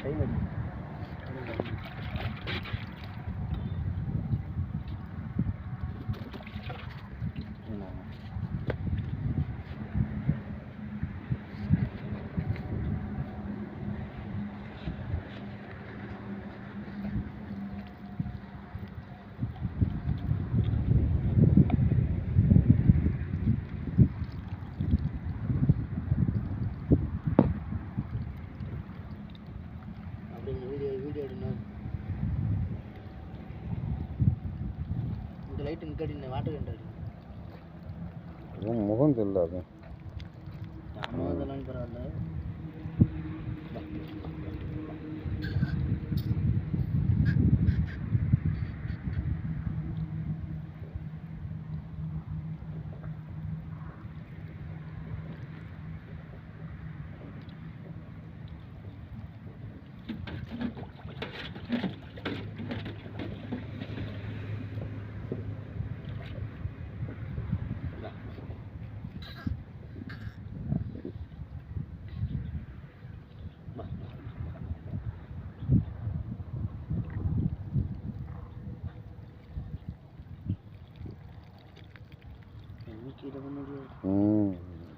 time அடி light நிக்கடி water கண்டடி முகம் தெரியல அது அதெல்லாம் பரவாயில்ல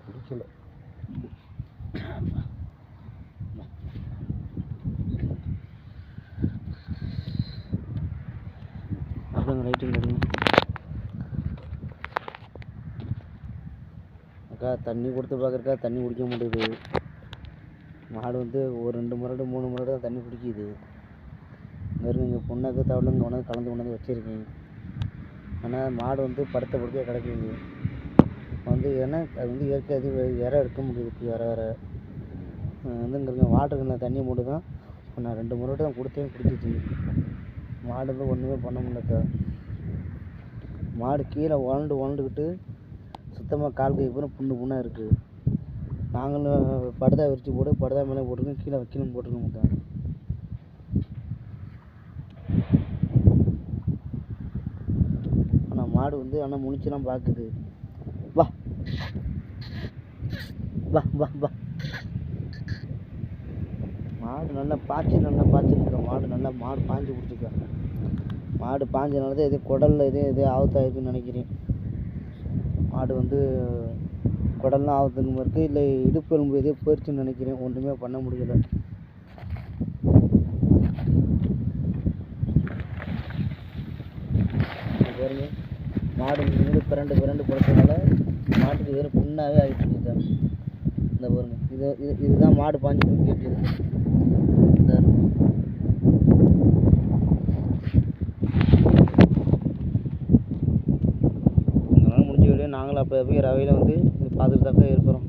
பிடிக்கல அப்புறம் ரைட்டிங் எடுங்க அக்கா தண்ணி கொடுத்து பார்க்குறக்கா தண்ணி குடிக்க மாட்டேங்குது மாடு வந்து ஒரு 2 முறை 3 முறை தான் தண்ணி குடிக்குது வெறும் இங்கே பொண்ணாக்கு தவளைங்க கொண்டாந்து கலந்து வச்சுருக்கேன் ஆனால் மாடு வந்து படுத்த படுக்கையாக கிடக்குது வந்து ஏன்னா அது வந்து இயற்கை அது இற எடுக்க முடியுது வர வந்து இங்கே வாட்டருக்கு நான் தண்ணி மூட்டு தான் நான் 2 முறை தான் கொடுத்தேன் குடிச்சிச்சு மாடு வந்து ஒன்றுமே பண்ண முடியலக்கா மாடு கீழே உழண்டுக்கிட்டு சுத்தமாக கால் கை பூரா புண்ணாக இருக்குது நாங்களும் படுதா விரித்து போட்டு படுதா மேலே போட்டிருக்கோம் கீழே வைக்கணும் போட்டிருக்கோம்க்கா ஆனால் மாடு வந்து ஆனால் முழிச்செல்லாம் பார்க்குது வா வா வா வா மாடு நல்லா பாய்ச்சிருக்கா மாடு பாஞ்சு பிடிச்சிருக்கா மாடு பாஞ்சனால தான் எதோ குடலில் எதோ ஆபத்தாயிருக்குன்னு நினைக்கிறேன் மாடு வந்து குடல்லாம் ஆபத்துன்னு இருக்குது இல்லை இடுப்பு எலும்பு எதோ போயிடுச்சுன்னு நினைக்கிறேன் ஒன்றுமே பண்ண முடியலை பாருங்க மாடு வீடு பிறண்டு படுத்ததுனால மாட்டுக்கு வேறு புண்ணாகவே ஆகிட்டு இருக்காங்க இந்த பாருங்க இதுதான் மாடு பாஞ்சு கேட்குது எங்களால் முடிஞ்ச வழியாக நாங்களும் அப்போ ரவையில் வந்து பார்த்துட்டு தான் இருக்கிறோம்